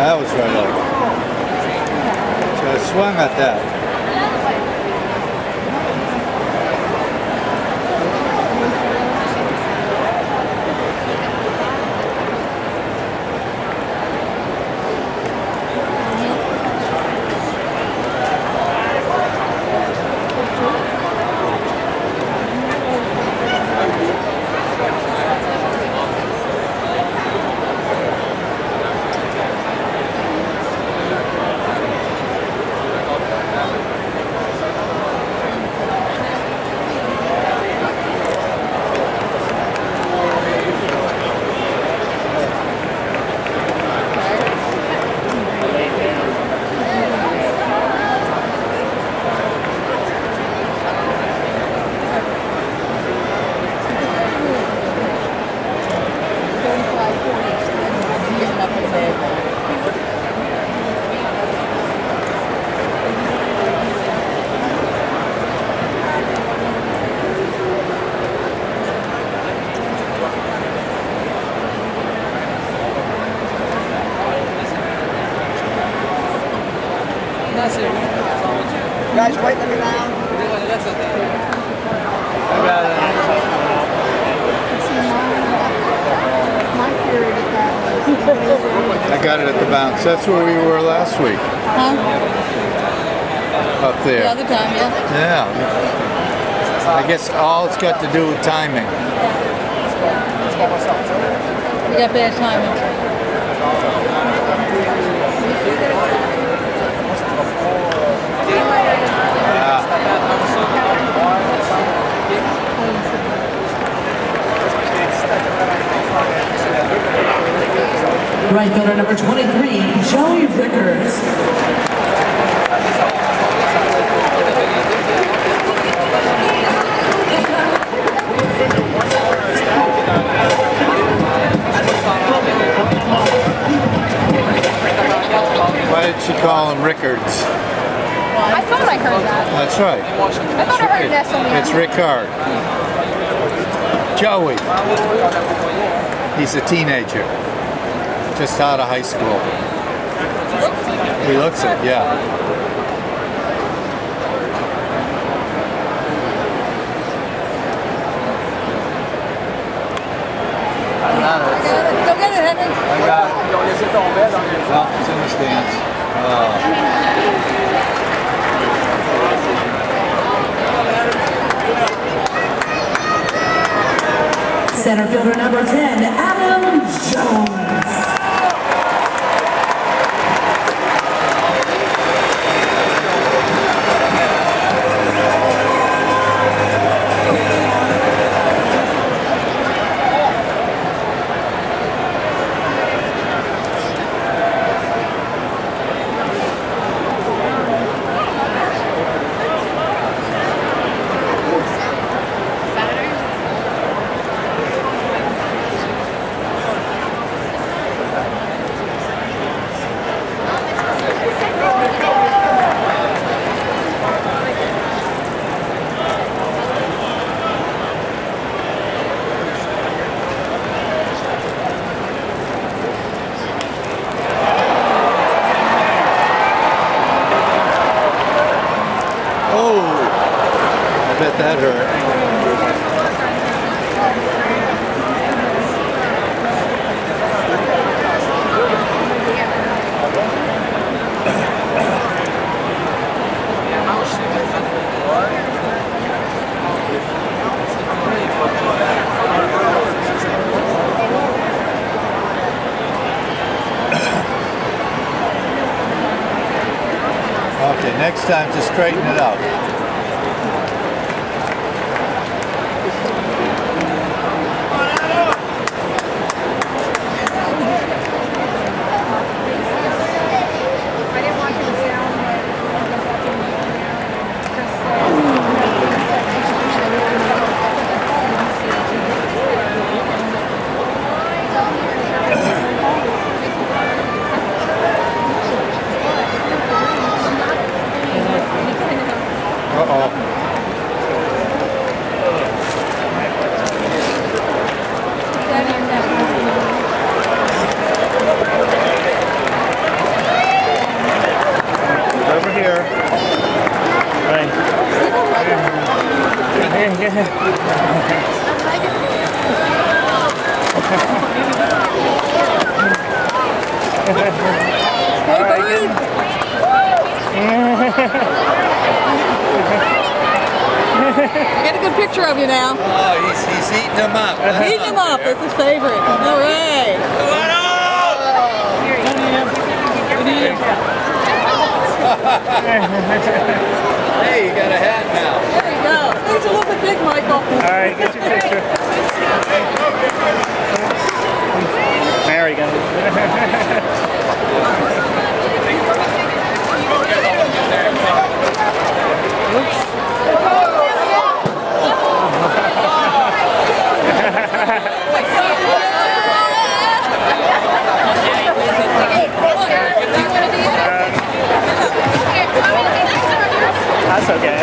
That was right on. So I swung at that. Guys, right looking down. I got it at the bounce. That's where we were last week. Huh? Up there. The other time, yeah. Yeah. I guess all it's got to do with timing. You got bad timing. Right fielder number 23, Joey Rickers. Why did she call him Rickards? I thought I heard that. That's right. I thought I heard an S on the end. It's Rickard. Joey. He's a teenager. Just out of high school. He looks it, yeah. I got it. Go get it, Henry. I got it. Well, it's in the stands. Center fielder number 10, Adam Jones. I bet that hurt. Okay, next time to straighten it out. Hey, bud. Get a good picture of you now. Oh, he's eating them up. Eating him up. That's his favorite. All right. Hey, you got a hat now. There you go. It's a little bit big, Michael. All right, get your picture. There we go. That's okay.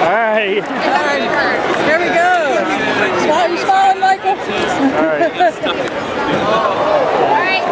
All right. All right. Here we go. Smile, you smiling, Michael? All right. All right.